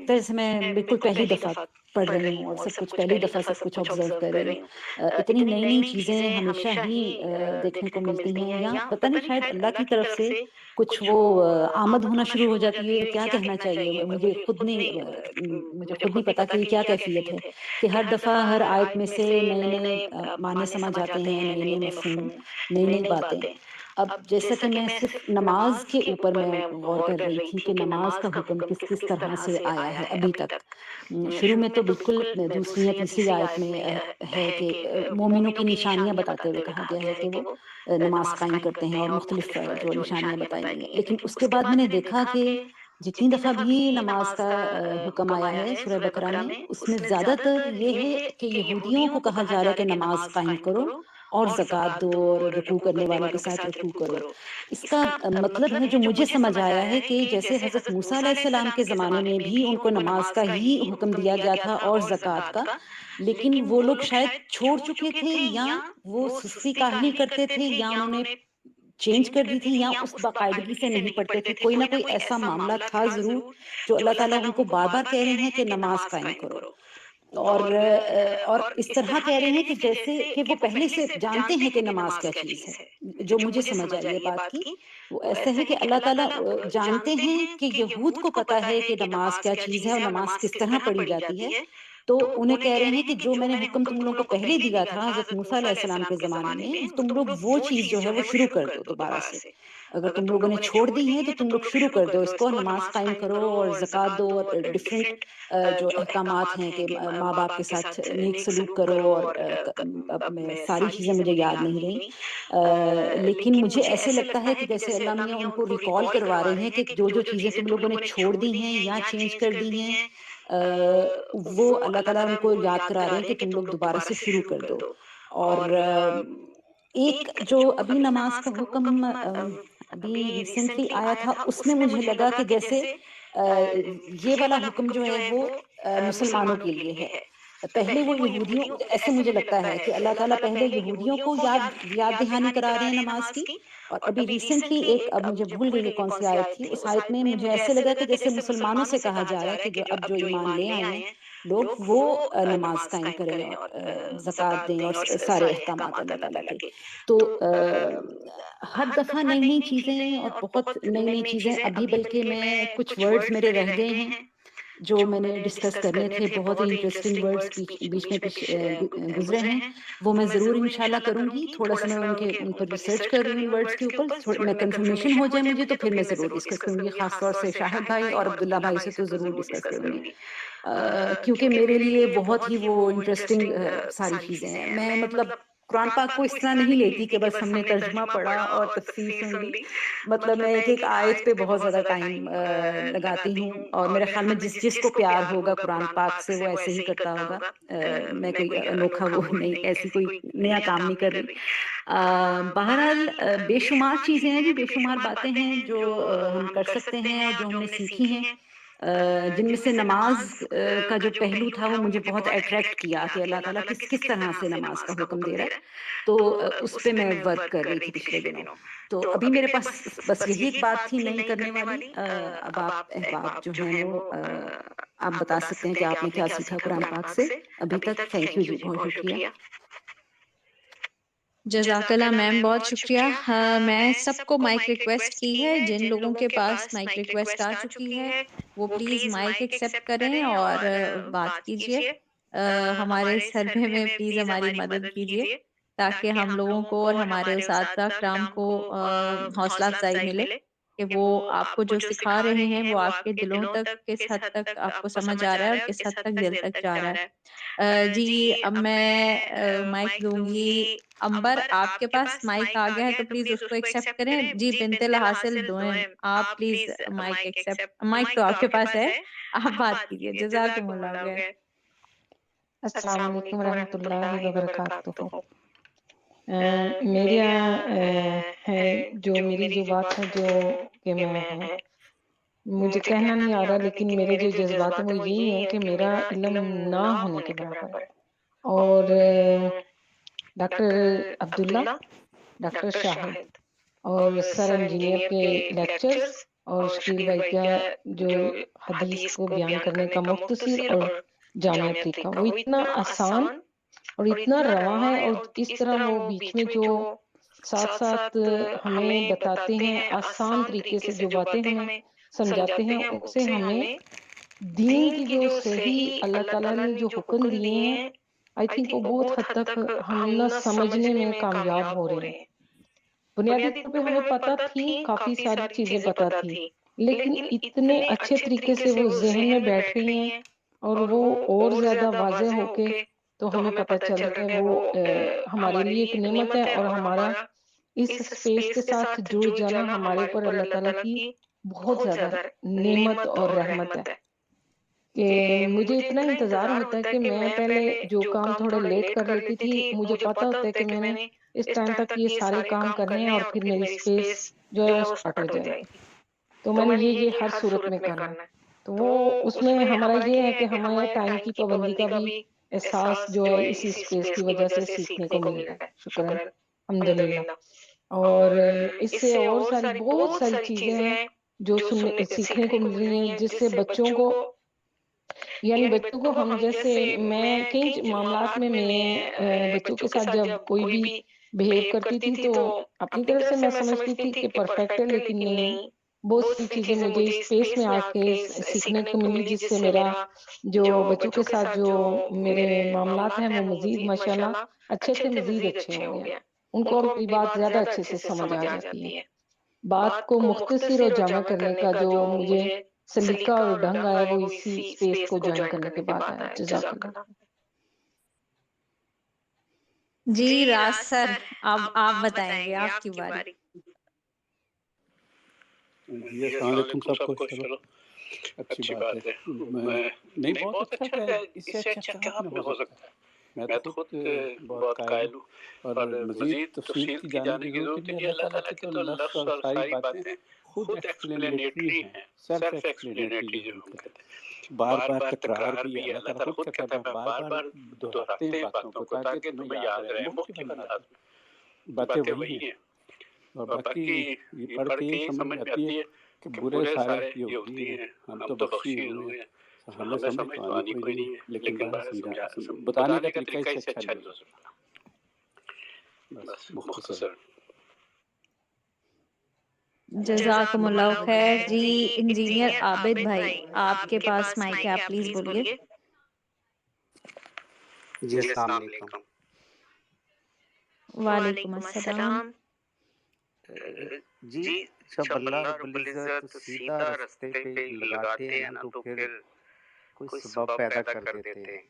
لگتا ہے جیسے میں بالکل پہلی دفعہ پڑھ رہی ہوں اور سب کچھ پہلی دفعہ سب کچھ آبزرو کر رہی ہوں۔ اتنی نئی-نئی چیزیں ہمیشہ ہی دیکھنے کو ملتی ہیں، یا پتہ نہیں شاید اللہ کی طرف سے کچھ وہ آمد ہونا شروع ہو جاتی ہے، کیا کہنا چاہیے؟ مجھے خود نہیں مجھے خود نہیں پتا کہ یہ کیا کیفیت ہے کہ ہر دفعہ ہر آیت میں سے نئے-نئے معنی سمجھ آتے ہیں، نئے-نئے مفہوم، نئی-نئی باتیں۔ اب جیسا کہ میں صرف نماز کے اوپر میں غور کر رہی تھی کہ نماز کا حکم کس کس طرح سے آیا ہے ابھی تک۔ شروع میں تو بالکل دوسری یا تیسری آیت میں ہے کہ مومنوں کی نشانیاں بتاتے ہوئے کہا گیا ہے کہ وہ نماز قائم کرتے ہیں اور مختلف جو نشانیاں بتائی گئی ہیں۔ لیکن اس کے بعد میں نے دیکھا کہ جتنی دفعہ بھی نماز کا حکم آیا ہے سورہ بقرہ میں، اس میں زیادہ تر یہ ہے کہ یہودیوں کو کہا جا رہا ہے کہ نماز قائم کرو اور زکوٰۃ دو اور رکوع کرنے والوں کے ساتھ رکوع کرو۔ اس کا مطلب ہے جو مجھے سمجھ آیا ہے کہ جیسے حضرت موسیٰ علیہ السلام کے زمانے میں بھی ان کو نماز کا ہی حکم دیا گیا تھا اور زکوٰۃ کا، لیکن وہ لوگ شاید چھوڑ چکے تھے، یا وہ سستی کاہلی کرتے تھے، یا انہوں نے چینج کر دی تھی، یا اس باقاعدگی سے نہیں پڑھتے تھے۔ کوئی نہ کوئی ایسا معاملہ تھا ضرور جو اللہ تعالیٰ ان کو بار بار کہہ رہے ہیں کہ نماز قائم کرو، اور اس طرح کہہ رہے ہیں کہ جیسے کہ وہ پہلے سے جانتے ہیں کہ نماز کیا چیز ہے۔ جو مجھے سمجھ آئی یہ بات کی وہ ایسا ہے کہ اللہ تعالیٰ جانتے ہیں کہ یہود کو پتا ہے کہ نماز کیا چیز ہے اور نماز کس طرح پڑھی جاتی ہے، تو انہیں کہہ رہے ہیں کہ جو میں نے حکم تم لوگوں کو پہلے دیا تھا حضرت موسیٰ علیہ السلام کے زمانے میں، تم لوگ وہ چیز جو ہے وہ شروع کر دو دوبارہ سے۔ اگر تم لوگوں نے چھوڑ دی ہے تو تم لوگ شروع کر دو اس کو، نماز قائم کرو اور زکوٰۃ دو، اور ڈفرینٹ جو احکامات ہیں کہ ماں باپ کے ساتھ نیک سلوک کرو، اور اب میں ساری چیزیں مجھے یاد نہیں رہیں، لیکن مجھے ایسے لگتا ہے کہ جیسے اللہ میاں ان کو ریکال کروا رہے ہیں کہ جو جو چیزیں تم لوگوں نے چھوڑ دی ہیں یا چینج کر دی ہیں، وہ اللہ تعالیٰ ان کو یاد کرا رہے ہیں کہ تم لوگ دوبارہ سے شروع کر دو۔ اور ایک جو ابھی نماز کا حکم ابھی ریسنٹلی آیا تھا، اس میں مجھے لگا کہ جیسے یہ والا حکم جو ہے وہ مسلمانوں کے لیے ہے۔ پہلے وہ یہودیوں، ایسے مجھے لگتا ہے کہ اللہ تعالیٰ پہلے یہودیوں کو یاد دہانی کرا رہے ہیں نماز کی، اور ابھی ریسنٹلی ایک، اب مجھے بھول گئی ہے کون سی آیت تھی، اس آیت میں مجھے ایسے لگا کہ جیسے مسلمانوں سے کہا جا رہا ہے کہ جو اب جو ایمان لے آئے ہیں لوگ، وہ نماز قائم کریں اور زکوٰۃ دیں اور سارے احکامات اللہ تعالیٰ کے۔ تو ہر دفعہ نئی نئی چیزیں اور بہت نئی نئی چیزیں، ابھی بلکہ میں کچھ ورڈز میرے رہ گئے ہیں جو میں نے ڈسکس کرنے تھے، بہت ہی انٹرسٹنگ ورڈز بیچ میں گزرے ہیں، وہ میں ضرور انشاءاللہ کروں گی۔ تھوڑا سا میں ان پر ریسرچ کر رہی ہوں ان ورڈز کے اوپر، میں کنفرمیشن ہو جائے مجھے تو پھر میں ضرور ڈسکس کروں گی، خاص طور سے شاہد بھائی اور عبداللہ بھائی سے تو ضرور ڈسکس کروں گی، کیونکہ میرے لیے بہت ہی وہ انٹرسٹنگ ساری چیزیں ہیں۔ میں مطلب قرآن پاک کو اس طرح نہیں لیتی کہ بس ہم نے ترجمہ پڑھا اور تفسیر سن لی، مطلب میں ایک ایک آیت پہ بہت زیادہ ٹائم لگاتی ہوں، اور میرے خیال میں جس جس کو پیار ہوگا قرآن پاک سے وہ ایسے ہی کرتا ہوگا۔ میں کوئی انوکھا وہ نہیں، ایسی کوئی نیا کام نہیں کر رہی۔ بہرحال بے شمار چیزیں ہیں جی، بے شمار باتیں ہیں جو ہم کر سکتے ہیں اور جو ہم نے سیکھی ہیں، جن میں سے نماز کا جو پہلو تھا وہ مجھے بہت اٹریکٹ کیا کہ اللہ تعالیٰ کس کس طرح سے نماز کا حکم دے رہا ہے، تو اس پہ میں ورک کر رہی تھی پچھلے دنوں۔ تو ابھی میرے پاس بس یہی ایک بات تھی نئی کرنے والی۔ اب آپ احباب جو ہیں وہ آپ بتا سکتے ہیں کہ آپ نے کیا سیکھا قرآن پاک سے ابھی تک۔ تھینک یو جی، بہت شکریہ۔ جزاک اللہ میم، بہت شکریہ۔ میں سب کو مائک ریکویسٹ کی ہے، جن لوگوں کے پاس مائک ریکویسٹ آ چکی ہے وہ پلیز مائک ایکسیپٹ کریں اور بات کیجیے۔ ہمارے سروے میں پلیز ہماری مدد کیجیے تاکہ ہم لوگوں کو اور ہمارے اساتذہ کرام کو حوصلہ افزائی ملے کہ وہ آپ کو جو سکھا رہے ہیں وہ آپ کے دلوں تک کس حد تک آپ کو سمجھ آ رہا ہے اور کس حد تک دل تک جا رہا ہے۔ جی اب میں مائک دوں گی امبر، آپ کے پاس مائک آ گیا ہے تو پلیز اس کو ایکسیپٹ کریں۔ جی بنت الحاصل دوئم، آپ پلیز مائک ایکسیپٹ، مائک تو آپ کے پاس ہے، آپ بات کیجیے۔ جزاکم اللہ خیر۔ السلام علیکم ورحمۃ اللہ وبرکاتہ۔ میرا ہے جو میری جو بات ہے جو کہ میں ہے، مجھے کہنا نہیں آ رہا، لیکن میرے جو جذبات ہیں وہ یہی ہیں کہ میرا علم نہ ہونے کے برابر ہے، اور ڈاکٹر عبداللہ، ڈاکٹر شاہد اور سر انجینئر کے لیکچرز اور شکیل بھائی کا جو حدیث کو بیان کرنے کا مختصر اور جامع طریقہ، وہ اتنا آسان اور اتنا رواں ہے، اور اس طرح وہ بیچ میں جو ساتھ ساتھ ہمیں بتاتے ہیں آسان طریقے سے، جو باتیں ہمیں سمجھاتے ہیں، ان سے ہمیں دین کی جو صحیح اللہ تعالیٰ نے جو حکم دیے ہیں، آئی تھنک وہ بہت حد تک ہم نہ سمجھنے میں کامیاب ہو رہے ہیں۔ بنیادی طور پہ ہمیں پتہ تھی، کافی ساری چیزیں پتہ تھی، لیکن اتنے اچھے طریقے سے وہ ذہن میں بیٹھ رہی ہیں، اور وہ اور زیادہ واضح ہو کے تو ہمیں پتہ چل رہا ہے وہ ہمارے لیے ایک نعمت ہے، اور ہمارا اس اسپیس کے ساتھ جڑ جانا ہمارے اوپر اللہ تعالیٰ کی بہت زیادہ نعمت اور رحمت ہے، کہ مجھے اتنا انتظار ہوتا ہے کہ میں پہلے جو کام تھوڑے لیٹ کر لیتی تھی، مجھے پتا ہوتا ہے کہ میں نے اس ٹائم تک یہ سارے کام کرنے ہیں، اور پھر میری اسپیس جو ہے وہ سٹارٹ ہو جائے گی، تو میں نے یہ ہر صورت میں کرنا ہے۔ تو وہ اس میں ہمارا یہ ہے کہ ہمیں ٹائم کی پابندی کا بھی احساس جو ہے اسی اسپیس کی وجہ سے سیکھنے کو مل رہا ہے، شکراً الحمدللہ۔ اور اس سے اور ساری بہت ساری چیزیں ہیں جو سیکھنے کو مل رہی ہیں، جس سے بچوں کو، یعنی بچوں کو ہم جیسے، میں کئی معاملات میں بچوں کے ساتھ جب کوئی بھی بہیو کرتی تھی تو اپنی طرف سے میں سمجھتی تھی کہ پرفیکٹ ہے، لیکن نہیں، بہت سی چیزیں مجھے اس اسپیس میں آ کے سیکھنے کو ملی، جس سے میرا جو بچوں کے ساتھ جو میرے معاملات ہیں وہ مزید ماشاءاللہ اچھے سے مزید اچھے ہو گئے، ان کو میری بات زیادہ اچھے سے سمجھ آ جاتی ہے۔ بات کو مختصر اور جامع کرنے کا جو مجھے سلیقہ اور ڈھنگ آیا وہ اسی اسپیس کو جوائن کرنے کے بعد آیا۔ جزاک اللہ۔ جی راز سر، اب آپ بتائیں گے، آپ کی باری۔ جی السلام علیکم سب کو۔ چلو اچھی بات ہے، میں نہیں، بہت اچھا ہے، اس سے اچھا کیا آپ میں ہو سکتا ہے۔ میں تو خود بہت قائل ہوں، اور مزید تفصیل کی جانے کی ضرورت نہیں۔ اللہ تعالیٰ کی تو لفظ اور ساری باتیں خود ایکسپلینیٹری ہیں، سیلف ایکسپلینیٹری جو ہم کہتے ہیں۔ بار بار تکرار بھی اللہ تعالیٰ خود کہتا ہے، میں بار بار دہراتے ہیں باتوں کو تاکہ تمہیں یاد رہے، مختلف انداز میں باتیں وہی ہیں۔ اور باقی یہ پڑھ کے یہ سمجھ میں آتی ہے کہ برے سارے یہودی ہیں، ہم تو بخشے ہوئے ہیں، ہمیں سمجھ تو آنی کوئی نہیں ہے، لیکن بارہ بتانے کا طریقہ اس سے اچھا نہیں ہو سکتا۔ بس مختصر۔ جزاکم اللہ خیر۔ جی انجینئر عابد بھائی، آپ کے پاس مائک ہے، آپ پلیز بولیے۔ جی السلام علیکم۔ وعلیکم السلام۔ جی جب اللہ رب العزت سیدھا راستے پہ لگاتے ہیں نا تو پھر کوئی سبب پیدا کر دیتے ہیں،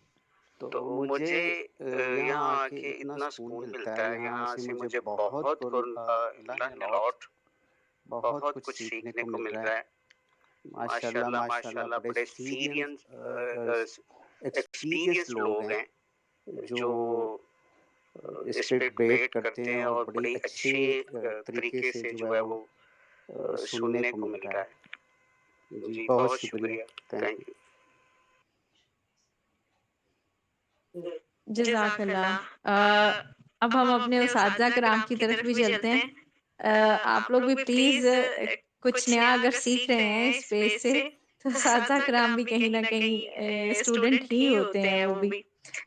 تو مجھے یہاں آ کے اتنا سکون ملتا ہے، یہاں سے مجھے بہت اللہ نے الاٹ بہت کچھ سیکھنے کو مل رہا ہے۔ ماشاءاللہ ماشاءاللہ، بڑے ایکسپیرینس لوگ ہیں جو اس پہ ڈبیٹ کرتے ہیں، اور بڑے اچھے طریقے سے جو ہے وہ سننے کو مل رہا ہے۔ جی بہت شکریہ، تھینک یو۔ جزاک اللہ۔ اب ہم اپنے اساتذہ کرام کی طرف بھی چلتے ہیں۔ آپ لوگ بھی پلیز کچھ نیا اگر سیکھ رہے ہیں اس پیج سے تو اساتذہ کرام بھی کہیں نہ کہیں اسٹوڈنٹ ہی ہوتے ہیں وہ بھی،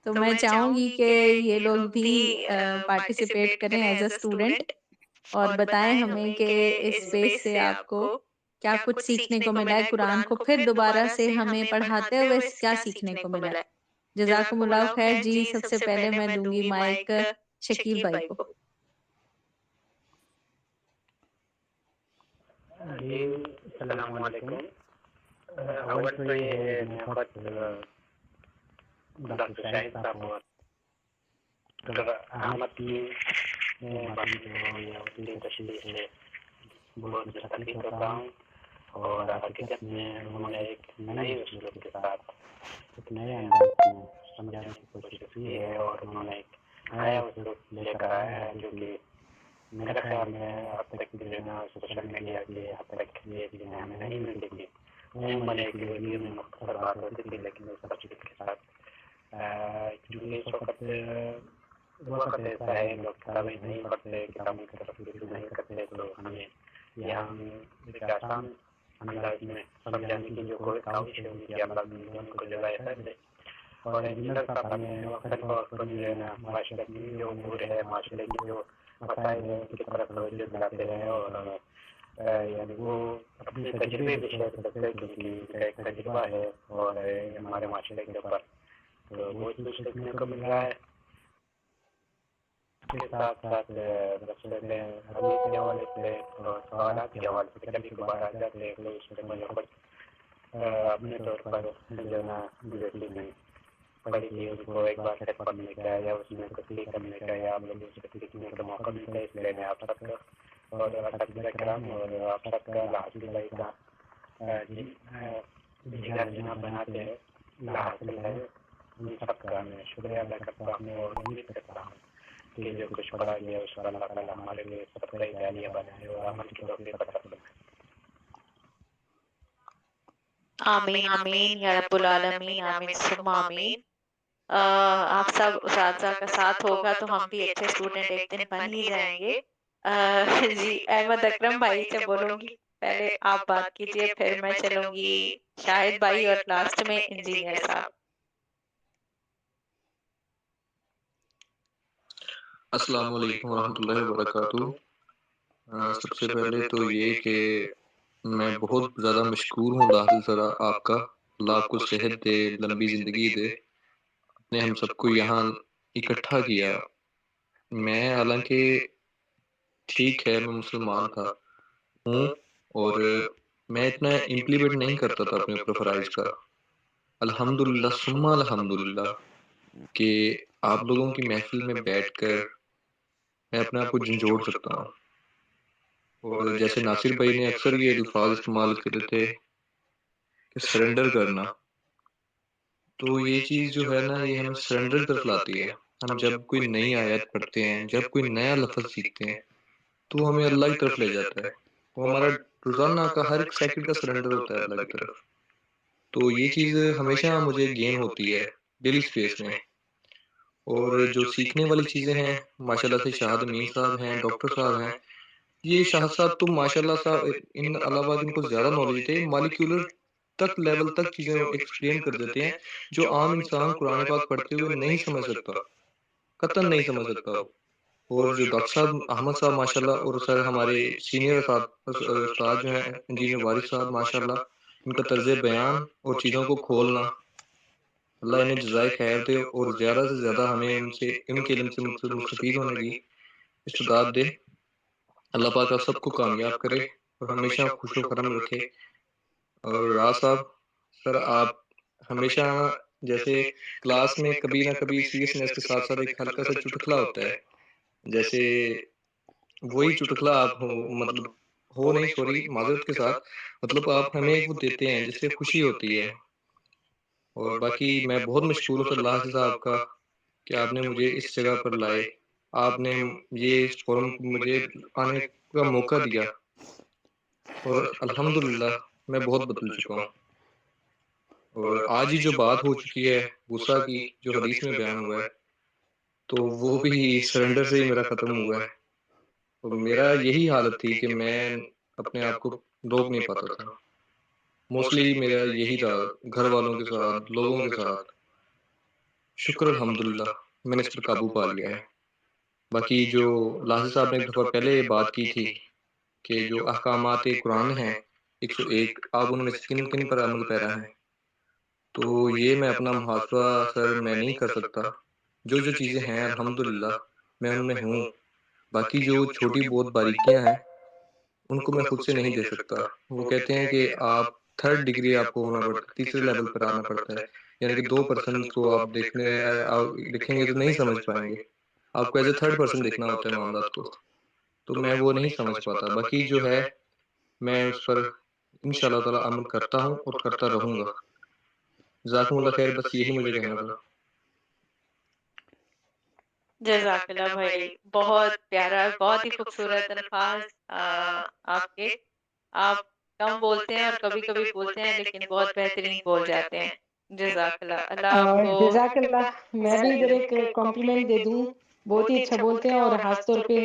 تو میں چاہوں گی کہ یہ لوگ بھی پارٹیسپیٹ کریں ایز اے اسٹوڈنٹ، اور بتائیں ہمیں کہ اس پیج سے آپ کو کیا کچھ سیکھنے کو ملا ہے، قرآن کو پھر دوبارہ سے ہمیں پڑھاتے ہوئے کیا سیکھنے کو ملا ہے۔ جزاکم اللہ خیر۔ جی سب سے پہلے میں دوں گی مائک شکیل بھائی کو۔ جی السلام علیکم۔ اول تو یہ ہے میں خود ڈاکٹر شاہد صاحب اور ڈاکٹر احمد کی باتیں جو یا ان کی تشریح سے بہت مستفید ہوتا ہوں، اور حقیقت میں انہوں نے ایک نئے اسلوب کے ساتھ ایک نئے انداز میں سمجھانے کی کوشش کی ہے، اور انہوں نے ایک نیا اسلوب لے کر آیا ہے جو کہ میرے خیال میں اب تک جو ہے نا سوشل میڈیا کے اب تک یہ چیزیں ہمیں نہیں ملتی تھی۔ عموماً ایک ویڈیو میں مختصر بات ہوتی تھی، لیکن اس تفصیل کے ساتھ چونکہ اس وقت ایسا ہے لوگ کتابیں نہیں پڑھتے، کتابوں کی طرف رجوع نہیں کرتے، تو ہمیں یہاں ایک آسان ہمیں لائف میں سمجھانے کی جو کوئی کاوش ہے ان کی اللہ ان کو جزائے خیر دے. اور انجینئر صاحب ہمیں وقت وقت پر جو ہے نا معاشرے کی جو امور ہے معاشرے کی جو مسائل ہیں ان کی طرف توجہ دلاتے ہیں اور یعنی وہ اپنے تجربے بھی شیئر کرتے ہیں کیونکہ ان کا ایک تجربہ ہے اور ہمارے معاشرے کے اوپر تو وہ چیز سیکھنے کو مل رہا ہے. اس کے ساتھ ساتھ رسولے حدیث کے حوالے سے اور سوالات کے حوالے سے کبھی کبھار آ جاتے ہیں تو اس میں مجھے خود اپنے طور پر جو ہے نا جو چیزیں پڑھی تھی اس کو ایک بار پھر پڑھنے کا یا اس میں تصدیق کرنے کا یا آپ لوگوں سے سیکھنے کا موقع ملتا ہے. اس لیے میں آپ سب کا اور اساتذہ کرام اور آپ سب کا حافظ بھائی کا جگر جناب بناتے ہیں حاصل ہے ان سب کا میں شکریہ ادا کرتا ہوں اور امید کرتا ہوں کہ جو کچھ پڑھا گیا اس پر اللہ تعالیٰ ہمارے لیے سب کا جاریہ بنائے اور عمل کی توفیق عطا فرمائے. آمین آمین یا رب العالمین، آمین ثم آمین. آپ سب اساتذہ کا ساتھ ہوگا تو ہم بھی اچھے اسٹوڈنٹ ایک دن بن ہی جائیں گے. جی احمد اکرم بھائی سے بولوں گی، پہلے آپ بات کیجئے پھر میں چلوں گی شاہد بھائی اور لاسٹ میں انجینئر صاحب. السلام علیکم ورحمۃ اللہ وبرکاتہ. سب سے پہلے تو یہ کہ میں بہت زیادہ مشکور ہوں اللہ ذرا آپ کا، اللہ آپ کو صحت دے، لمبی زندگی دے. نے ہم سب کو یہاں اکٹھا کیا. میں حالانکہ ٹھیک ہے میں مسلمان تھا ہوں اور میں اتنا امپلیمنٹ نہیں کرتا تھا اپنے اوپر فرائض کا. الحمدللہ ثم الحمدللہ کہ آپ لوگوں کی محفل میں بیٹھ کر میں اپنے آپ کو جھنجھوڑ سکتا ہوں. اور جیسے ناصر بھائی نے اکثر یہ الفاظ استعمال کرے تھے کہ سرنڈر کرنا، تو یہ چیز جو ہے نا یہ ہمیں سرنڈر کی طرف لاتی ہے. ہم جب کوئی نئی آیت پڑھتے ہیں، جب کوئی نیا لفظ سیکھتے ہیں تو ہمیں اللہ کی طرف لے جاتا ہے. وہ ہمارا روزانہ کا ہر ایک سیکنڈ کا سرنڈر ہوتا ہے اللہ کی طرف. تو یہ چیز ہمیشہ مجھے گین ہوتی ہے ڈیلی اسپیس میں. اور جو سیکھنے والی چیزیں ہیں ماشاء اللہ سے شاہد امین صاحب ہیں، ڈاکٹر صاحب ہیں. یہ شاہد صاحب تو ماشاء اللہ صاحب ان علاوہ ان کو زیادہ نالج تھے، مالیکولر تک لیول تک چیزیں ایکسپلین کر دیتے ہیں جو عام انسان قرآن پاک پڑھتے ہوئے نہیں سمجھ سکتا، قطعاً نہیں سمجھ سکتا. اور جو ڈاکٹر صاحب احمد صاحب ماشاءاللہ اور سر ہمارے سینئر استاد جو ہیں انجینئر وارث صاحب ماشاءاللہ، ان کا طرز بیان اور چیزوں کو کھولنا، اللہ انہیں جزائے خیر دے اور زیادہ سے زیادہ ہمیں ان کے علم سے مستفید ہونے کی استعداد دے. اللہ پاک آپ سب کو کامیاب کرے اور ہمیشہ خوش و خرم رکھے. اور راز صاحب سر آپ ہمیشہ جیسے کلاس میں کبھی نہ کبھی سیریسنیس کے ساتھ ساتھ ایک ہلکا سا چٹکلا ہوتا ہے، جیسے وہی چٹکلا آپ مطلب ہو نہیں، سوری معذرت کے ساتھ، مطلب آپ ہمیں ایک وہ دیتے ہیں جس سے خوشی ہوتی ہے. اور باقی میں بہت مشکور ہوں اللہ حافظ صاحب کا کہ آپ نے مجھے اس جگہ پر لائے، آپ نے یہ اس فورم کو مجھے آنے کا موقع دیا. اور الحمدللہ میں بہت بدل چکا ہوں. اور آج ہی جو بات ہو چکی ہے غصہ کی جو حدیث میں بیان ہوا ہے، تو وہ بھی سرنڈر سے ہی میرا ختم ہوا ہے. تو میرا یہی حالت تھی کہ میں اپنے آپ کو روک نہیں پاتا تھا. موسٹلی میرا یہی تھا گھر والوں کے ساتھ، لوگوں کے ساتھ. شکر الحمدللہ میں نے اس پر قابو پا لیا ہے. باقی جو لاسر صاحب نے ایک دفعہ پہلے یہ بات کی تھی کہ جو احکامات قرآن ہیں 101 آپ ان میں سے کن کن پر عمل پیرا ہیں، تو یہ میں اپنا محاسبہ سر میں نہیں کر سکتا. جو جو چیزیں ہیں الحمدللہ میں ان میں ہوں. باقی جو چھوٹی بہت باریکیاں ہیں ان کو میں خود سے نہیں دے سکتا. وہ کہتے ہیں کہ آپ 3rd ڈگری آپ کو ہونا پڑتا ہے، تیسرے لیول پر آنا پڑتا ہے. یعنی کہ 2% کو آپ دیکھیں گے تو نہیں سمجھ پائیں گے، آپ کو ایز اے 3rd پرسن دیکھنا ہوتا ہے معاملات کو. تو میں وہ نہیں سمجھ پاتا. باقی جو ہے میں اس پر انشاءاللہ تعالی عمل کرتا ہوں اور کرتا رہوں گا. جزاکم اللہ خیر، بس یہی مجھے کہنا تھا. جزاک اللہ بھائی، بہت پیارا، بہت ہی خوبصورت الفاظ آپ کے. آپ کم بولتے ہیں اور کبھی کبھی بولتے ہیں لیکن بہت بہترین بول جاتے ہیں. جزاک اللہ، اللہ آپ کو. جزاک اللہ. میں بھی ادھر ایک کمپلیمنٹ دے دوں، بہت ہی اچھا بولتے ہیں اور خاص طور پہ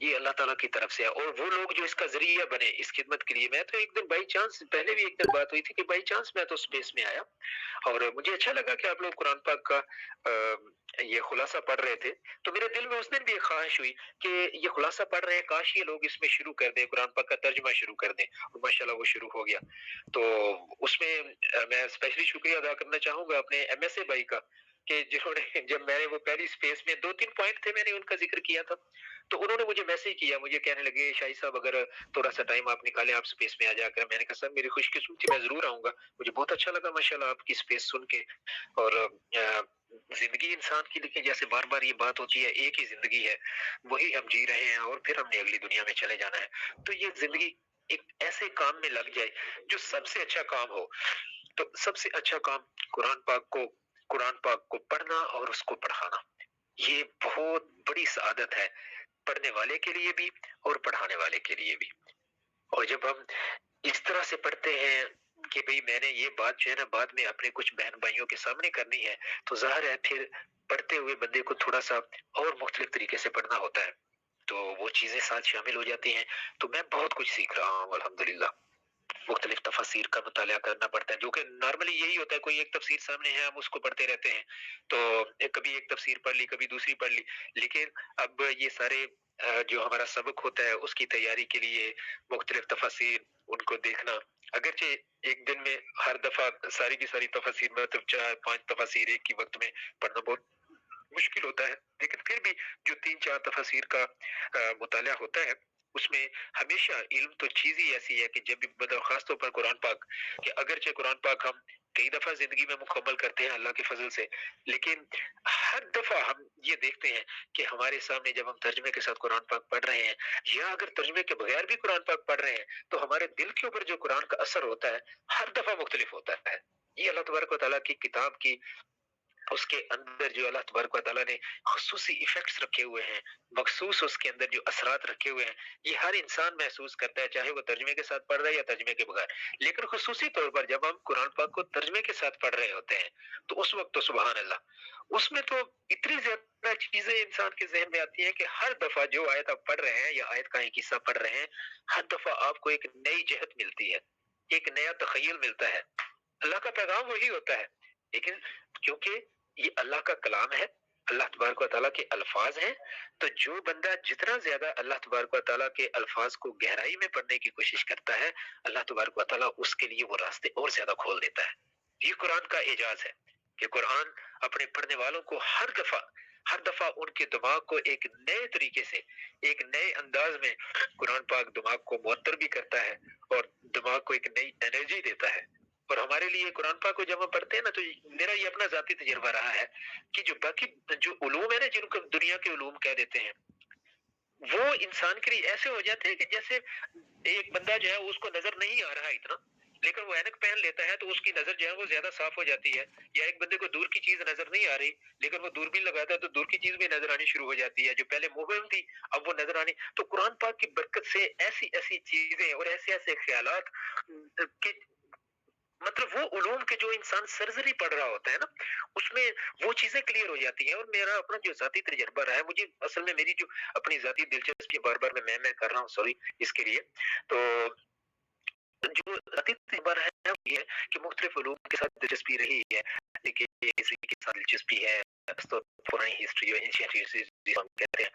یہ اللہ تعالیٰ کی طرف سے ہے، اور وہ لوگ جو اس کا ذریعہ بنے اس خدمت کے لیے. میں تو ایک دن بائی چانس، پہلے بھی ایک دن بات ہوئی تھی کہ بائی چانس میں تو اسپیس میں آیا اور مجھے اچھا لگا کہ آپ لوگ قرآن پاک کا یہ خلاصہ پڑھ رہے تھے. تو میرے دل میں اس دن بھی ایک خواہش ہوئی کہ یہ خلاصہ پڑھ رہے ہیں، کاش یہ لوگ اس میں شروع کر دیں، قرآن پاک کا ترجمہ شروع کر دیں. اور ماشاءاللہ وہ شروع ہو گیا. تو اس میں میں اسپیشلی شکریہ ادا کرنا چاہوں گا اپنے ایم ایس اے بھائی کا، کہ جنہوں نے، جب میں نے وہ پہلی اسپیس میں 2-3 پوائنٹ تھے میں نے ان کا ذکر کیا تھا، تو انہوں نے مجھے میسج کیا، مجھے کہنے لگے شاہی صاحب اگر تھوڑا سا ٹائم آپ نکالیں آپ اسپیس میں آ جا کر. میں نے کہا صاحب میری خوش قسمتی، میں ضرور آؤں گا. مجھے بہت اچھا لگا ماشاءاللہ آپ کی اسپیس سن کے. اور زندگی انسان کی، دیکھیں جیسے بار بار یہ بات ہوتی ہے، ایک ہی زندگی ہے، وہی ہم جی رہے ہیں اور پھر ہم نے اگلی دنیا میں چلے جانا ہے. تو یہ زندگی ایک ایسے کام میں لگ جائے جو سب سے اچھا کام ہو. تو سب سے اچھا کام قرآن پاک کو پڑھنا اور اس کو پڑھانا، یہ بہت بڑی سعادت ہے، پڑھنے والے کے لیے بھی اور پڑھانے والے کے لیے بھی. اور جب ہم اس طرح سے پڑھتے ہیں کہ بھئی میں نے یہ بات جو ہے نا بعد میں اپنے کچھ بہن بھائیوں کے سامنے کرنی ہے، تو ظاہر ہے پھر پڑھتے ہوئے بندے کو تھوڑا سا اور مختلف طریقے سے پڑھنا ہوتا ہے، تو وہ چیزیں ساتھ شامل ہو جاتی ہیں. تو میں بہت کچھ سیکھ رہا ہوں الحمدللہ. مختلف تفاسیر کا مطالعہ کرنا پڑتا ہے، جو کہ نارملی یہی ہوتا ہے، کوئی ایک تفسیر سامنے ہے ہم اس کو پڑھتے رہتے ہیں، تو کبھی ایک تفسیر پڑھ لی کبھی دوسری پڑھ لی. لیکن اب یہ سارے جو ہمارا سبق ہوتا ہے اس کی تیاری کے لیے مختلف تفاسیر ان کو دیکھنا، اگرچہ ایک دن میں ہر دفعہ ساری کی ساری تفاسیر، مطلب 4-5 تفاسیر ایک ہی وقت میں پڑھنا بہت مشکل ہوتا ہے، لیکن پھر بھی جو 3-4 تفاسیر کا مطالعہ ہوتا ہے اس میں ہمیشہ علم تو چیز ہی ایسی ہے کہ جب بھی، مطلب خاص طور پر قرآن پاک، کہ اگرچہ قرآن پاک ہم کئی دفعہ زندگی میں مکمل کرتے ہیں اللہ کے فضل سے، لیکن ہر دفعہ ہم یہ دیکھتے ہیں کہ ہمارے سامنے جب ہم ترجمے کے ساتھ قرآن پاک پڑھ رہے ہیں یا اگر ترجمے کے بغیر بھی قرآن پاک پڑھ رہے ہیں، تو ہمارے دل کے اوپر جو قرآن کا اثر ہوتا ہے ہر دفعہ مختلف ہوتا ہے. یہ اللہ تبارک و تعالیٰ کی کتاب کی، اس کے اندر جو اللہ تبارک و تعالیٰ نے خصوصی ایفیکٹس رکھے ہوئے ہیں، مخصوص اس کے اندر جو اثرات رکھے ہوئے ہیں، یہ ہر انسان محسوس کرتا ہے، چاہے وہ ترجمے کے ساتھ پڑھ رہا ہے یا ترجمے کے بغیر. لیکن خصوصی طور پر جب ہم قرآن پاک کو ترجمے کے ساتھ پڑھ رہے ہوتے ہیں تو اس وقت تو سبحان اللہ، اس میں تو اتنی زیادہ چیزیں انسان کے ذہن میں آتی ہیں کہ ہر دفعہ جو آیت آپ پڑھ رہے ہیں یا آیت کا ایک حصہ پڑھ رہے ہیں، ہر دفعہ آپ کو ایک نئی جہت ملتی ہے، ایک نیا تخیل ملتا ہے. اللہ کا پیغام وہی ہوتا ہے، لیکن کیونکہ یہ اللہ کا کلام ہے، اللہ تبارک و تعالیٰ کے الفاظ ہیں، تو جو بندہ جتنا زیادہ اللہ تبارک و تعالیٰ کے الفاظ کو گہرائی میں پڑھنے کی کوشش کرتا ہے، اللہ تبارک و تعالیٰ اس کے لیے وہ راستے اور زیادہ کھول دیتا ہے. یہ قرآن کا اعجاز ہے کہ قرآن اپنے پڑھنے والوں کو ہر دفعہ ان کے دماغ کو ایک نئے طریقے سے، ایک نئے انداز میں قرآن پاک دماغ کو معطر بھی کرتا ہے اور دماغ کو ایک نئی انرجی دیتا ہے. اور ہمارے لیے قرآن پاک کو جب ہم پڑھتے ہیں نا، تو میرا یہ اپنا ذاتی تجربہ رہا ہے کہ جو باقی جو علوم ہے نا، جن کو دنیا کے علوم کہہ دیتے ہیں، وہ انسان کے لیے ایسے ہو جاتے ہیں کہ جیسے ایک بندہ جو ہے اس کو نظر نہیں آ رہا اتنا، لیکن وہ اینک پہن لیتا ہے تو اس کی نظر جو ہے وہ زیادہ صاف ہو جاتی ہے. یا ایک بندے کو دور کی چیز نظر نہیں آ رہی، لیکن وہ دوربین لگاتا ہے تو دور کی چیز بھی نظر آنی شروع ہو جاتی ہے، جو پہلے مبہم تھی اب وہ نظر آنی. تو قرآن پاک کی برکت سے ایسی چیزیں اور ایسے خیالات کہ مطلب وہ علوم کے جو انسان سرزری پڑھ رہا ہوتا ہے نا، اس میں وہ چیزیں کلیئر ہو جاتی ہیں. اور میرا اپنا جو ذاتی تجربہ رہا ہے، مجھے اصل میں میری جو اپنی ذاتی دلچسپی، بار بار میں کر رہا ہوں، سوری اس کے لیے، تو جو ذاتی تجربہ رہا ہے وہ یہ ہے کہ مختلف علوم کے ساتھ دلچسپی رہی ہے. دیکھیے ہسٹری کے ساتھ دلچسپی ہے، پرانی ہسٹری جو اینشینٹ ہسٹری ہم کہتے ہیں،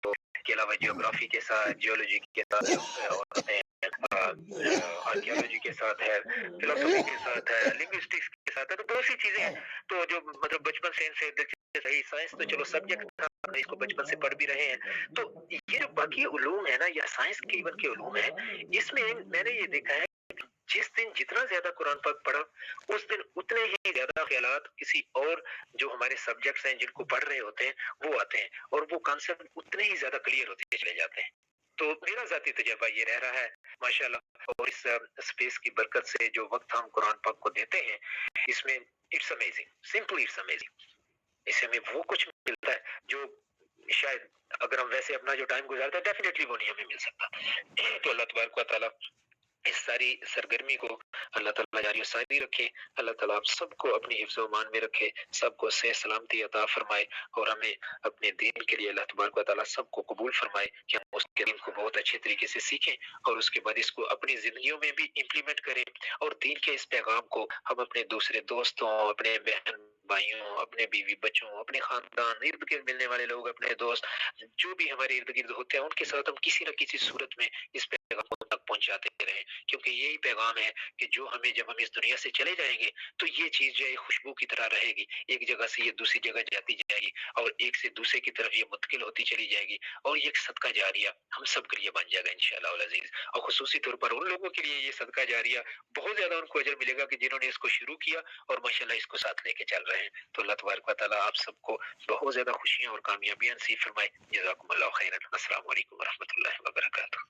تو اس کے علاوہ جیوگرافی کے ساتھ، جیولوجی کے ساتھ، اور آرکیالوجی کے ساتھ ہے، فلسفی کے ساتھ ہے، لنگوسٹکس کے ساتھ ہے، تو بہت سی چیزیں ہیں. تو جو مطلب بچپن سے ان سے دلچسپی رہی، سائنس تو چلو سبجیکٹ تھا، ہم اس کو بچپن سے پڑھ بھی رہے ہیں. تو یہ جو باقی علوم ہے نا، یا سائنس کے ایون کے علوم ہیں، اس میں میں نے یہ دیکھا ہے کہ جس دن جتنا زیادہ قرآن پاک پڑھا، اس دن اتنے ہی زیادہ خیالات کسی اور جو ہمارے سبجیکٹس ہیں جن کو پڑھ رہے ہوتے ہیں وہ آتے ہیں، اور وہ کانسیپٹ اتنے ہی زیادہ کلیئر ہوتے چلے جاتے ہیں. تو میرا ذاتی تجربہ یہ رہ رہا ہے ماشاءاللہ. اور اس اسپیس کی برکت سے جو وقت ہم قرآن پاک کو دیتے ہیں، اس میں it's amazing, simply it's amazing. اس میں وہ کچھ ملتا ہے جو شاید اگر ہم ویسے اپنا جو ٹائم گزارتے ہیں ڈیفینیٹلی وہ نہیں ہمیں مل سکتا. تو اللہ تبارک و تعالیٰ اس ساری سرگرمی کو اللہ تعالیٰ جاری و ساری رکھے. اللہ تعالیٰ آپ سب کو اپنی حفظ و امان میں رکھے, سب کو صحت سلامتی عطا فرمائے, اور ہمیں اپنے دین کے لیے اللہ تبارک و تعالیٰ سب کو قبول فرمائے کہ ہم اس کے دین کو بہت اچھے طریقے سے سیکھیں اور اس کے بعد اس کو اپنی زندگیوں میں بھی امپلیمنٹ کریں, اور دین کے اس پیغام کو ہم اپنے دوسرے دوستوں, اپنے بہن بھائیوں, اپنے بیوی بچوں, اپنے خاندان, ارد گرد ملنے والے لوگ, اپنے دوست جو بھی ہمارے ارد گرد ہوتے ہیں ان کے ساتھ ہم کسی نہ کسی صورت میں اس پیغام کو تک پہنچاتے رہیں, کیونکہ یہی پیغام ہے کہ جو ہمیں جب ہم اس دنیا سے چلے جائیں گے تو یہ چیز جو ہے خوشبو کی طرح رہے گی, ایک جگہ سے یہ دوسری جگہ جاتی جائے گی اور ایک سے دوسرے کی طرف یہ منتقل ہوتی چلی جائے گی, اور یہ ایک صدقہ جاریہ ہم سب کے لیے بن جائے گا انشاءاللہ العزیز. اور خصوصی طور پر ان لوگوں کے لیے یہ صدقہ جاریہ بہت زیادہ ان کو اجر ملے گا کہ جنہوں نے اس کو شروع کیا اور ماشاءاللہ اس کو ساتھ لے کے چل رہے ہیں. تو اللہ تبارک و تعالیٰ آپ سب کو بہت زیادہ خوشیاں اور کامیابیاں نصیب فرمائے. جزاکم اللہ خیرا. السلام علیکم ورحمۃ اللہ وبرکاتہ.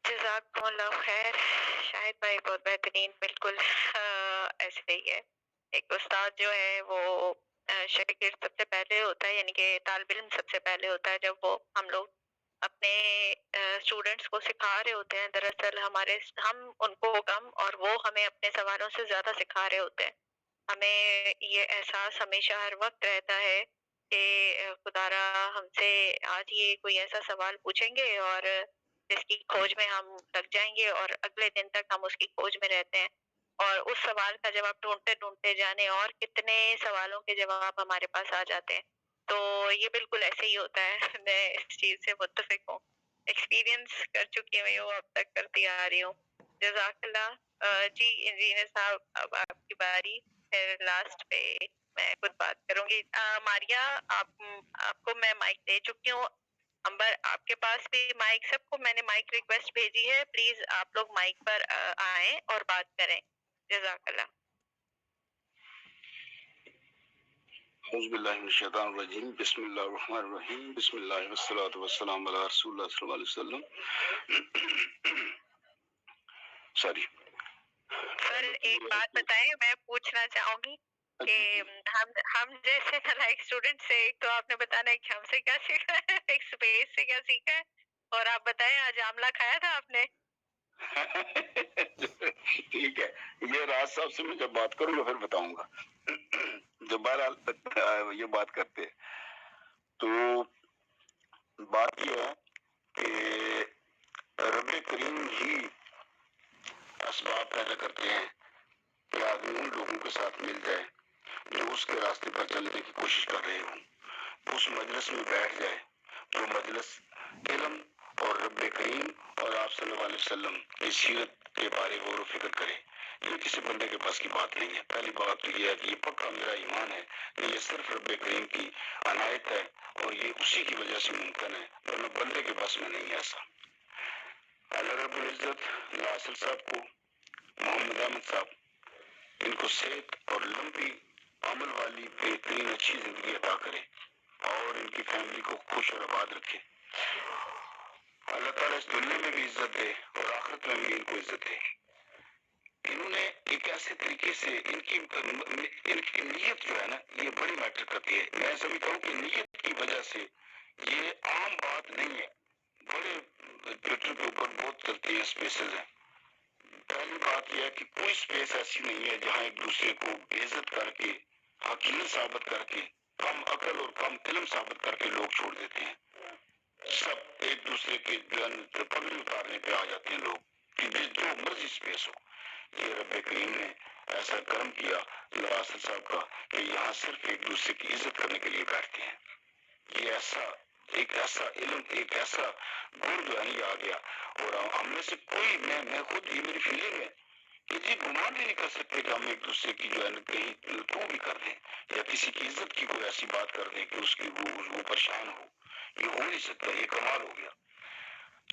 جزاکم اللہ خیر. شاہد بھائی بہت بہترین, بالکل ایسے ہی ہے. ایک استاد جو ہے وہ شاگرد سب سے پہلے ہوتا ہے, یعنی کہ طالب علم سب سے پہلے ہوتا ہے جب وہ ہم لوگ اپنے اسٹوڈنٹس کو سکھا رہے ہوتے ہیں. دراصل ہم ان کو کم اور وہ ہمیں اپنے سوالوں سے زیادہ سکھا رہے ہوتے ہیں. ہمیں یہ احساس ہمیشہ ہر وقت رہتا ہے کہ خدا را ہم سے آج یہ کوئی ایسا سوال پوچھیں گے اور جس کی کھوج میں ہم لگ جائیں گے اور اگلے دن تک ہم اس کی کھوج میں رہتے ہیں, اور اس سوال کا جواب ڈھونڈتے ڈھونڈتے جانے اور کتنے سوالوں کے جواب ہمارے پاس آ جاتے ہیں. تو یہ بالکل ایسے ہی ہوتا ہے. میں اس چیز سے متفق ہوں, ایکسپیرینس کر چکی ہوں, اب تک کرتی آ رہی ہوں. جزاک اللہ. جی انجینئر صاحب اب آپ کی باری, پھر لاسٹ پہ میں خود بات کروں گی. ماریا آپ کو میں مائک دے چکی ہوں. امبر آپ کے پاس بھی مائک, سب کو میں نے مائک ریکویسٹ بھیجی ہے, پلیز آپ لوگ مائک پر آئیں اور بات کریں. جزاک اللہ. اعوذ باللہ من الشیطان الرجیم. بسم اللہ الرحمن الرحیم. بسم اللہ والصلاۃ والسلام علی رسول اللہ صلی اللہ علیہ وسلم. سوری سر ایک بات بتائیں, میں پوچھنا چاہوں گی کہ ہم جیسے لائک اسٹوڈنٹ سے, ایک تو آپ نے بتانا ہے کہ ہم سے کیا سیکھا ہے, ایک اسپیس سے کیا سیکھا ہے, اور آپ بتائیں آج آملہ کھایا تھا آپ نے؟ ٹھیک ہے, یہ راز صاحب سے میں جب بات کروں گا پھر بتاؤں گا. جب بہرحال یہ بات کرتے تو بات یہ ہے کہ رب کریم ہی اسباب پیدا کرتے ہیں کہ آدمی ان لوگوں کے ساتھ مل جائے جو اس کے راستے پر چلنے کی کوشش کر رہے ہوں, اس مجلس میں بیٹھ جائے. وہ مجلس علم اور رب کریم اور آپ صلی اللہ علیہ وسلم کی سیرت کے بارے غور و فکر کرے. یہ کسی بندے کے پاس کی بات نہیں ہے. پہلی بات تو یہ ہے کہ یہ پکا میرا ایمان ہے کہ یہ صرف رب کریم کی عنایت ہے اور یہ اسی کی وجہ سے ممکن ہے, ورنہ بندے کے پاس میں نہیں ایسا. اللہ رب العزت ناصر صاحب کو, محمد احمد صاحب, ان کو صحت اور لمبی عمل والی بہترین اچھی زندگی عطا کرے اور ان کی فیملی کو خوش اور آباد رکھے. اللہ تعالیٰ اس دنیا میں بھی عزت دے اور آخرت میں بھی ان کو عزت دے. انہوں نے ایک ایسے طریقے سے ان کی نیت جو ہے نا یہ بڑی میٹر کرتی ہے. میں سمجھتا ہوں کہ نیت کی وجہ سے یہ عام بات نہیں ہے. بڑے ٹویٹر کے اوپر بہت چلتی ہیں اسپیسز ہیں. پہلی بات یہ ہے کہ کوئی اسپیس ایسی نہیں ہے جہاں ایک دوسرے کو بے عزت کر کے, حقیر ثابت کر کے, کم عقل اور کم علم ثابت کر کے لوگ چھوڑ دیتے ہیں. سب ایک دوسرے کے پگڑی اتارنے پہ آ جاتے ہیں لوگ کہ جو مرضی اسپیس ہو. یہ رب کریم نے ایسا کرم کیا ناصر صاحب کا کہ یہاں صرف ایک دوسرے کی عزت کرنے کے لیے بیٹھتے ہیں. یہ ایک ایسا علم, ایک ایسا گن جو ہے آ گیا. اور ہم میں سے کوئی, میں خود یہ میری فیلنگ ہے کہ جی گمان بھی نہیں کر سکتے کہ ہم ایک دوسرے کی جو ہے نا کہیں تو بھی کر دیں یا کسی کی عزت کی کوئی ایسی بات کر دیں کہ اس کی وہ پریشان ہو. یہ ہو نہیں سکتا. یہ کمال ہو گیا.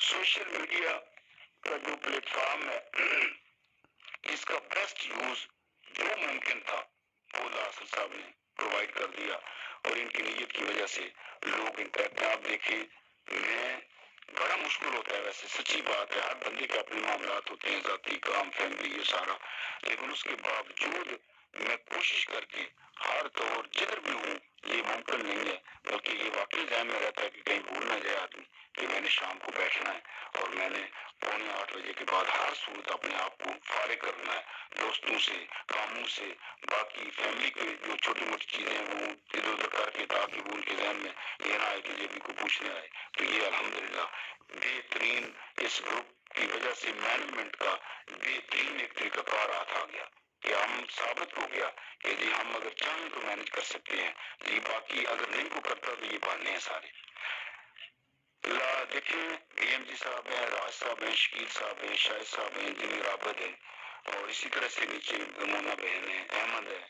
سوشل میڈیا کا جو پلیٹ فارم ہے اس کا بیسٹ یوز جو ممکن تھا وہ ناصر صاحب نے پرووائڈ کر دیا, اور ان کی نیت کی وجہ سے لوگ ان کا آپ دیکھیں. میں بڑا مشکل ہوتا ہے ویسے, سچی بات ہے, ہر بندے کے اپنے معاملات ہوتے ہیں, ذاتی کام, فیملی, یہ سارا, لیکن اس کے باوجود میں کوشش کر کے ہر طور جدھر بھی ہوں یہ ممکن نہیں ہے, بلکہ یہ واقعی ذہن میں رہتا ہے کہ کہیں بھول نہ جائے آدمی کہ میں نے شام کو بیٹھنا ہے اور میں نے 7:45 کے بعد ہر صورت اپنے آپ کو فارغ کرنا ہے دوستوں سے، کاموں سے، باقی فیملی کے جو چھوٹی موٹی چیزیں ہیں وہ ادھر ادھر کر کے، تاکہ وہ ان کے ذہن میں یہ نہ آئے کہ یہ بھی کو پوچھنے آئے. تو یہ الحمدللہ بہترین اس گروپ کی وجہ سے مینجمنٹ کا بہترین ایک طریقہ کار ہاتھ آ گیا کہ ہم ثابت ہو گیا کہ جی ہم اگر چاہیں تو مینج کر سکتے ہیں جی، باقی اگر نہیں کو کرتا تو یہ بہانے ہیں سارے. دیکھیں اے ایم جی صاحب ہیں، راج صاحب ہیں، شکیل صاحب ہیں، شاہد صاحب ہیں، انجینئر عابد ہیں، اور اسی طرح سے نیچے مونا بہن ہے، احمد ہے،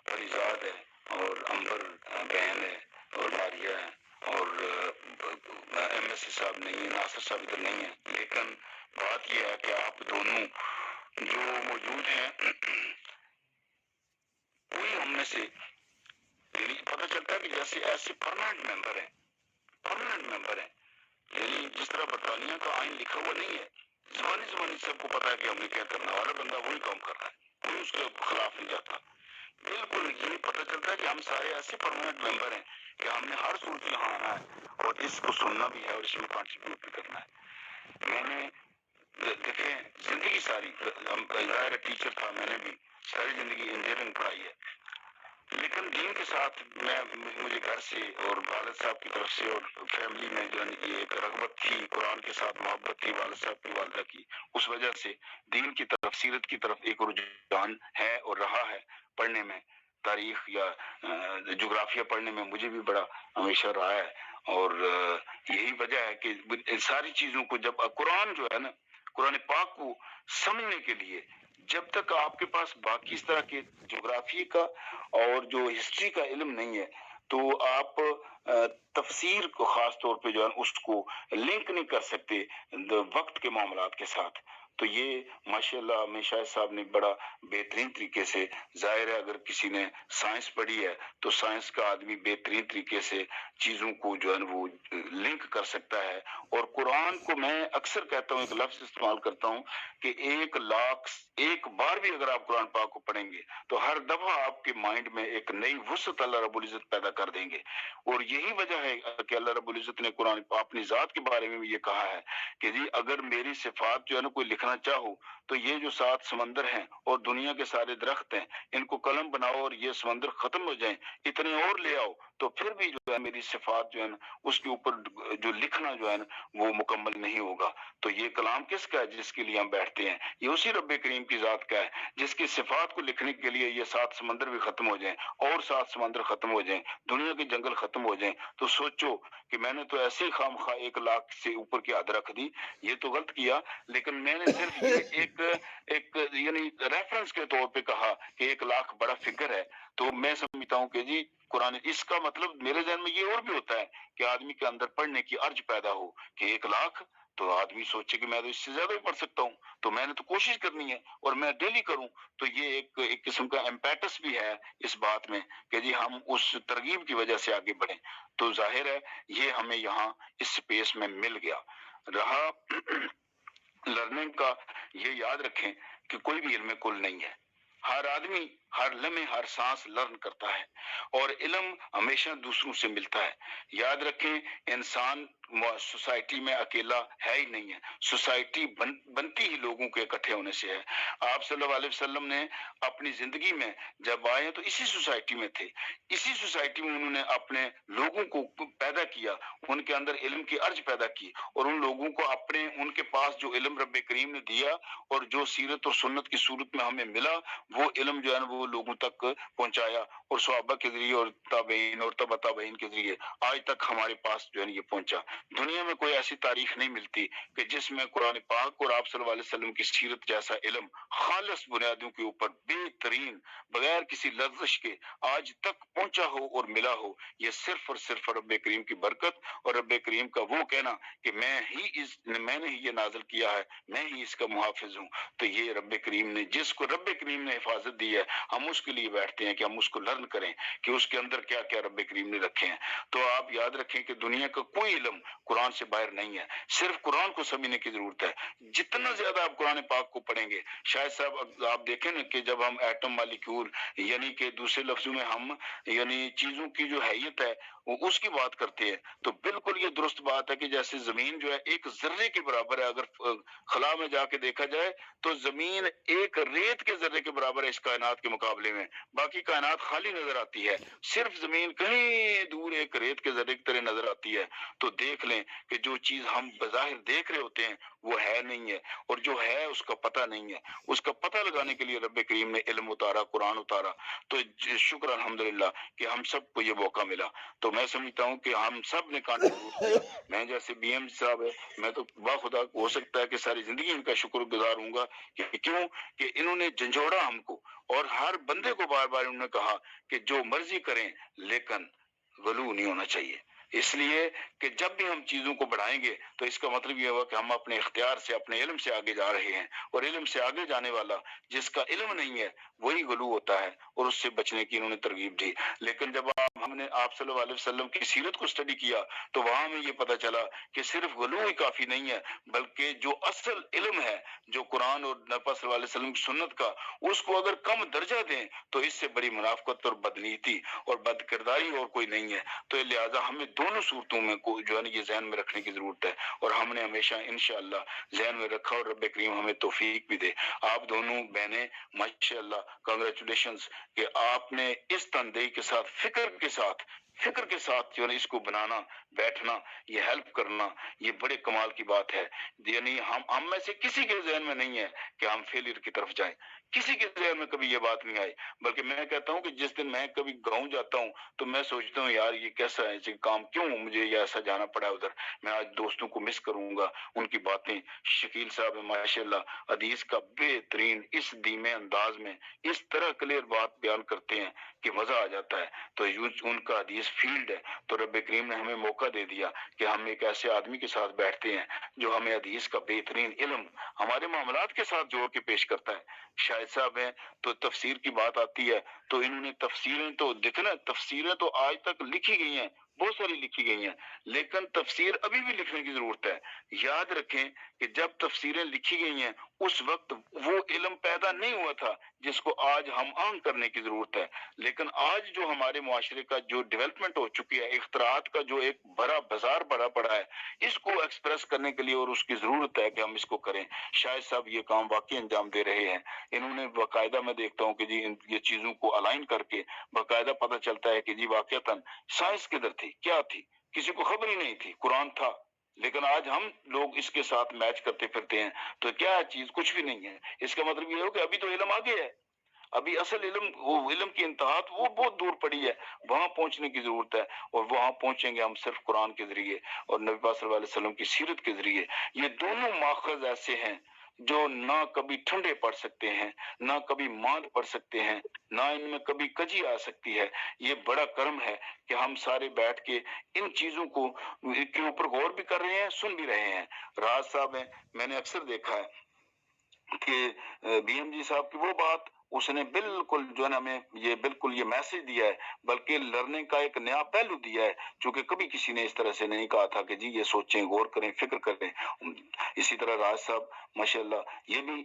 فریزاد ہے، اور امبر بہن ہے، اور ماریہ ہے، اور ایم ایس سی صاحب نہیں ہے، ناصر صاحب ادھر نہیں ہے. لیکن بات یہ ہے کہ آپ دونوں جو موجود ہیں وہی ہم میں سے پتہ چلتا ہے کہ جیسے ایسے پرماننٹ ممبر ہیں، پرماننٹ ممبر ہیں. یعنی جس طرح برطانیہ کا آئین لکھا ہوا نہیں ہے، زبانی سب کو پتا ہے کہ ہم نے کیا کرنا ہے، ہر بندہ وہی کام کر رہا ہے، کوئی اس کے خلاف نہیں جاتا. بالکل یہ پتہ چلتا ہے کہ ہم سارے ایسے پرماننٹ ممبر ہیں کہ ہم نے ہر صورت یہاں آنا ہے اور اس کو سننا بھی ہے اور اس میں کانٹریبیوٹ بھی کرنا ہے. میں نے دیکھیں زندگی ساری ظاہر ٹیچر تھا، میں نے بھی ساری زندگی انجینئرنگ پڑھائی ہے، لیکن دین کے ساتھ مجھے گھر سے اور والد صاحب کی طرف سے اور فیملی میں جو ہے ایک رغبت تھی، قرآن کے ساتھ محبت تھی والد صاحب کی، والدہ کی، اس وجہ سے دین کی طرف، سیرت کی طرف ایک رجحان ہے اور رہا ہے. پڑھنے میں تاریخ یا جغرافیہ پڑھنے میں مجھے بھی بڑا ہمیشہ رہا ہے. اور یہی وجہ ہے کہ ساری چیزوں کو جب قرآن جو ہے نا، قرآن پاک کو سمجھنے کے لیے جب تک آپ کے پاس باقی اس طرح کے جغرافی کا اور جو ہسٹری کا علم نہیں ہے تو آپ تفسیر کو خاص طور پہ جو ہے اس کو لنک نہیں کر سکتے وقت کے معاملات کے ساتھ. تو یہ ماشاءاللہ میں شاہد صاحب نے بڑا بہترین طریقے سے، ظاہر ہے اگر کسی نے سائنس پڑھی ہے تو سائنس کا آدمی بہترین طریقے سے چیزوں کو جو ہے وہ لنک کر سکتا ہے. اور قرآن کو میں اکثر کہتا ہوں، ایک لفظ استعمال کرتا ہوں کہ 1,00,000 ایک بار بھی اگر آپ قرآن پاک کو پڑھیں گے تو ہر دفعہ آپ کے مائنڈ میں ایک نئی وسعت اللہ رب العزت پیدا کر دیں گے. اور یہی وجہ ہے کہ اللہ رب العزت نے قرآن اپنی ذات کے بارے میں بھی یہ کہا ہے کہ جی اگر میری صفات جو ہے نا کوئی لکھنا چاہو تو یہ جو 7 سمندر ہیں اور دنیا کے سارے درخت ہیں ان کو قلم بناؤ اور یہ سمندر ختم ہو جائیں، اتنے اور لے آؤ تو پھر بھی جو ہے میری صفات جو ہے نا اس کے اوپر جو لکھنا جو ہے نا وہ مکمل نہیں ہوگا. تو یہ کلام کس کا ہے جس کے لیے ہم بیٹھتے ہیں؟ یہ اسی رب کریم کی ذات کا ہے جس کی صفات کو لکھنے کے لیے یہ 7 سمندر بھی ختم ہو جائیں اور 7 سمندر ختم ہو جائیں، دنیا کے جنگل ختم ہو جائیں، تو سوچو کہ میں نے تو ایسے ہی خام خواہ 1,00,000 سے اوپر کی حد رکھ دی. یہ تو غلط کیا، لیکن میں نے صرف یہ ایک یعنی ریفرنس کے طور پہ کہا کہ 1,00,000 بڑا فگر ہے. تو میں سمجھتا ہوں کہ جی قرآن اس کا مطلب میرے ذہن میں یہ اور بھی ہوتا ہے کہ آدمی کے اندر پڑھنے کی ارج پیدا ہو کہ 1,00,000 تو آدمی سوچے کہ میں تو اس سے زیادہ بھی پڑھ سکتا ہوں، تو میں نے تو کوشش کرنی ہے اور میں ڈیلی کروں. تو یہ ایک قسم کا امپیٹس بھی ہے اس بات میں کہ جی ہم اس ترغیب کی وجہ سے آگے بڑھیں. تو ظاہر ہے یہ ہمیں یہاں اس سپیس میں مل گیا. رہا لرننگ کا، یہ یاد رکھیں کہ کوئی بھی علم کل نہیں ہے. ہر آدمی ہر لمحے ہر سانس لرن کرتا ہے اور علم ہمیشہ دوسروں سے ملتا ہے. یاد رکھیں انسان سوسائٹی میں اکیلا ہے ہی نہیں ہے، سوسائٹی بنتی ہی لوگوں کے اکٹھے ہونے سے ہے. آپ صلی اللہ علیہ وسلم نے اپنی زندگی میں جب آئے تو اسی سوسائٹی میں تھے، اسی سوسائٹی میں انہوں نے اپنے لوگوں کو پیدا کیا، ان کے اندر علم کی ارج پیدا کی اور ان لوگوں کو اپنے ان کے پاس جو علم رب کریم نے دیا اور جو سیرت اور سنت کی صورت میں ہمیں ملا وہ علم جو ہے نا وہ لوگوں تک پہنچایا اور صحابہ کے ذریعے اور تابعین اور تبع تابعین کے ذریعے آج تک ہمارے پاس جو ہے یہ پہنچا. دنیا میں کوئی ایسی تاریخ نہیں ملتی کہ جس میں قرآن پاک اور آپ صلی اللہ علیہ وسلم کی سیرت جیسا علم خالص بنیادوں کے اوپر بہترین بغیر کسی لغزش کے آج تک پہنچا ہو اور ملا ہو. یہ صرف اور صرف رب کریم کی برکت اور رب کریم کا وہ کہنا کہ میں نے ہی یہ نازل کیا ہے، میں ہی اس کا محافظ ہوں. تو یہ رب کریم نے جس کو رب کریم نے حفاظت دی ہے ہم اس کے لیے بیٹھتے ہیں کہ ہم اس کو لرن کریں کہ اس کے اندر کیا کیا رب کریم نے رکھے ہیں. تو آپ یاد رکھیں کہ دنیا کا کوئی علم قرآن سے باہر نہیں ہے، صرف قرآن کو سمجھنے کی ضرورت ہے. جتنا زیادہ آپ قرآن پاک کو پڑھیں گے، شاید صاحب آپ دیکھیں نا کہ جب ہم ایٹم مالیکیول یعنی کہ دوسرے لفظوں میں ہم یعنی چیزوں کی جو حیت ہے وہ اس کی بات کرتے ہیں، تو بالکل یہ درست بات ہے کہ جیسے زمین جو ہے ایک ذرے کے برابر ہے، اگر خلا میں جا کے دیکھا جائے تو زمین ایک ریت کے ذرے کے برابر ہے اس کائنات کے مقابلے میں، باقی کائنات خالی نظر آتی ہے، صرف زمین کہیں دور ایک ریت کے ذرے کی طرح نظر آتی ہے۔ تو دیکھ لیں کہ جو چیز ہم بظاہر دیکھ رہے ہوتے ہیں وہ ہے نہیں ہے، اور جو ہے اس کا پتہ نہیں ہے، اس کا پتہ لگانے کے لیے رب کریم نے علم اتارا، قرآن اتارا۔ تو شکر الحمدللہ کہ ہم سب کو یہ موقع ملا۔ تو میں سمجھتا ہوں کہ ہم سب نے کنٹریبیوٹ کیا۔ میں جیسے بی ایم صاحب ہے، میں تو باخدا ہو سکتا ہے کہ ساری زندگی ان کا شکر گزار ہوں گا کہ کیوں کہ انہوں نے جھنجھوڑا ہم کو، اور ہر بندے کو بار بار انہوں نے کہا کہ جو مرضی کریں لیکن غلو نہیں ہونا چاہیے، اس لیے کہ جب بھی ہم چیزوں کو بڑھائیں گے تو اس کا مطلب یہ ہوا کہ ہم اپنے اختیار سے، اپنے علم سے آگے جا رہے ہیں، اور علم سے آگے جانے والا جس کا علم نہیں ہے وہی غلو ہوتا ہے، اور اس سے بچنے کی انہوں نے ترغیب دی۔ لیکن جب ہم نے آپ صلی اللہ علیہ وسلم کی سیرت کو اسٹڈی کیا تو وہاں ہمیں یہ پتہ چلا کہ صرف غلو ہی کافی نہیں ہے، بلکہ جو اصل علم ہے، جو قرآن اور نبی صلی اللہ علیہ وسلم کی سنت کا، اس کو اگر کم درجہ دیں تو اس سے بڑی منافقت اور بدنیتی اور بد کرداری اور کوئی نہیں ہے۔ تو لہٰذا ہمیں دونوں صورتوں میں کو جو ہے نا یہ ذہن میں رکھنے کی ضرورت ہے، اور ہم نے ہمیشہ انشاءاللہ ذہن میں رکھا، اور رب کریم ہمیں توفیق بھی دے۔ آپ دونوں بہنیں ماشاءاللہ کنگریچولیشنز کہ آپ نے اس تندہی کے ساتھ، فکر کے ساتھ جو ہے اس کو بنانا، بیٹھنا، یہ ہیلپ کرنا، یہ بڑے کمال کی بات ہے۔ یعنی ہم میں سے کسی کے ذہن میں نہیں ہے کہ ہم فیلئر کی طرف جائیں، کسی کے ذہن میں کبھی یہ بات نہیں آئی، بلکہ میں کہتا ہوں کہ جس دن میں کبھی گاؤں جاتا ہوں تو میں سوچتا ہوں یار یہ کیسا ہے، یہ کام کیوں مجھے یہ ایسا جانا پڑا ادھر، میں آج دوستوں کو مس کروں گا، ان کی باتیں۔ شکیل صاحب ماشاءاللہ حدیث کا بہترین اس دھیمے انداز میں اس طرح کلیئر بات بیان کرتے ہیں کہ مزہ آ جاتا ہے۔ تو ان کا حدیث فیلڈ ہے، تو رب کریم نے ہمیں موقع دے دیا کہ ہم ایک ایسے آدمی کے ساتھ بیٹھتے ہیں جو ہمیں حدیث کا بہترین علم ہمارے معاملات کے ساتھ جوڑ کے پیش کرتا ہے۔ شاہد صاحب ہیں تو تفسیر کی بات آتی ہے تو انہوں نے تفسیریں تو دیکھنا، تفسیریں تو آج تک لکھی گئی ہیں، بہت ساری لکھی گئی ہیں، لیکن تفسیر ابھی بھی لکھنے کی ضرورت ہے۔ یاد رکھیں کہ جب تفسیریں لکھی گئی ہیں اس وقت وہ علم پیدا نہیں ہوا تھا جس کو آج ہم عام کرنے کی ضرورت ہے، لیکن آج جو ہمارے معاشرے کا جو ڈیولپمنٹ ہو چکی ہے، اختراعات کا جو ایک بڑا بازار بڑا پڑا ہے، اس کو ایکسپریس کرنے کے لیے اور اس کی ضرورت ہے کہ ہم اس کو کریں۔ شاہد صاحب یہ کام واقعی انجام دے رہے ہیں، انہوں نے باقاعدہ، میں دیکھتا ہوں کہ جی یہ چیزوں کو الائن کر کے باقاعدہ پتہ چلتا ہے کہ جی واقعتاً سائنس کدھر تھی، کیا تھی، کسی کو خبر ہی نہیں تھی، قرآن تھا، لیکن آج ہم لوگ اس کے ساتھ میچ کرتے پھرتے ہیں تو کیا چیز، کچھ بھی نہیں ہے۔ اس کا مطلب یہ ہو کہ ابھی تو علم آگے ہے، ابھی اصل علم، وہ علم کی انتہا تو وہ بہت دور پڑی ہے، وہاں پہنچنے کی ضرورت ہے، اور وہاں پہنچیں گے ہم صرف قرآن کے ذریعے اور نبی پاک صلی اللہ علیہ وسلم کی سیرت کے ذریعے۔ یہ دونوں ماخذ ایسے ہیں جو نہ کبھی ٹھنڈے پڑ سکتے ہیں، نہ کبھی ماند پڑ سکتے ہیں، نہ ان میں کبھی کجی آ سکتی ہے۔ یہ بڑا کرم ہے کہ ہم سارے بیٹھ کے ان چیزوں کو کے اوپر غور بھی کر رہے ہیں، سن بھی رہے ہیں۔ راز صاحب ہیں، میں نے اکثر دیکھا ہے کہ بی ایم جی صاحب کی وہ بات، اس نے بالکل جو ہے نا ہمیں یہ میسج دیا ہے، بلکہ لرننگ کا ایک نیا پہلو دیا ہے، چونکہ کبھی کسی نے اس طرح سے نہیں کہا تھا کہ جی یہ سوچیں، غور کریں، فکر کریں۔ اسی طرح راج صاحب ماشاءاللہ یہ بھی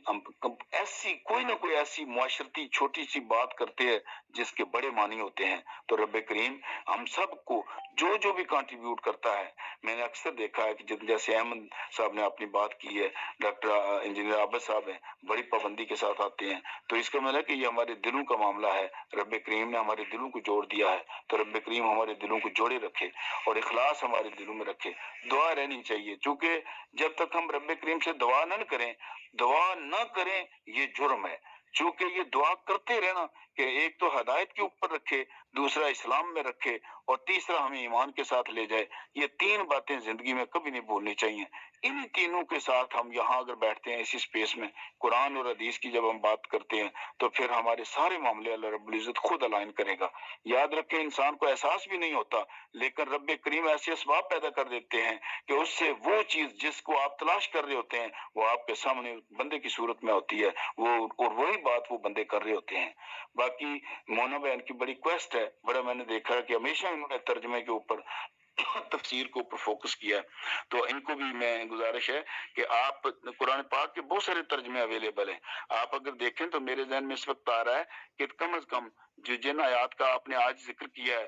ایسی کوئی نہ کوئی ایسی معاشرتی چھوٹی سی بات کرتے ہیں جس کے بڑے معنی ہوتے ہیں۔ تو رب کریم ہم سب کو جو بھی کنٹریبیوٹ کرتا ہے، میں نے اکثر دیکھا ہے کہ جیسے احمد صاحب نے اپنی بات کی ہے، ڈاکٹر انجینئر عابد صاحب ہیں، بڑی پابندی کے ساتھ آتے ہیں، تو اس کا مطلب ہے کہ یہ ہمارے دلوں کا معاملہ ہے، رب کریم نے ہمارے دلوں کو جوڑ دیا ہے، تو رب کریم ہمارے دلوں کو جوڑے رکھے اور اخلاص ہمارے دلوں میں رکھے۔ دعا رہنی چاہیے، چونکہ جب تک ہم رب کریم سے دعا نہ کریں یہ جرم ہے، چونکہ یہ دعا کرتے رہنا کہ ایک تو ہدایت کے اوپر رکھے، دوسرا اسلام میں رکھے، اور تیسرا ہمیں ایمان کے ساتھ لے جائے۔ یہ تین باتیں زندگی میں کبھی نہیں بھولنی چاہیے۔ ان تینوں کے ساتھ ہم یہاں اگر بیٹھتے ہیں اسی سپیس میں، قرآن اور حدیث کی جب ہم بات کرتے ہیں تو پھر ہمارے سارے معاملے اللہ رب العزت خود الائن کرے گا۔ یاد رکھیں انسان کو احساس بھی نہیں ہوتا، لیکن رب کریم ایسے اسباب پیدا کر دیتے ہیں کہ اس سے وہ چیز جس کو آپ تلاش کر رہے ہوتے ہیں وہ آپ کے سامنے بندے کی صورت میں ہوتی ہے، اور وہی بات وہ بندے کر رہے ہوتے ہیں۔ باقی مونا بہن کی بڑی کویسٹ ہے، بڑا میں نے دیکھا کہ ہمیشہ انہوں نے ترجمے کے اوپر، تفسیر کے اوپر فوکس کیا، تو ان کو بھی میں گزارش ہے کہ آپ قرآن پاک کے بہت سارے ترجمے اویلیبل ہیں، آپ اگر دیکھیں تو میرے ذہن میں اس وقت آ رہا ہے کہ کم از کم جو جن آیات کا آپ نے آج ذکر کیا ہے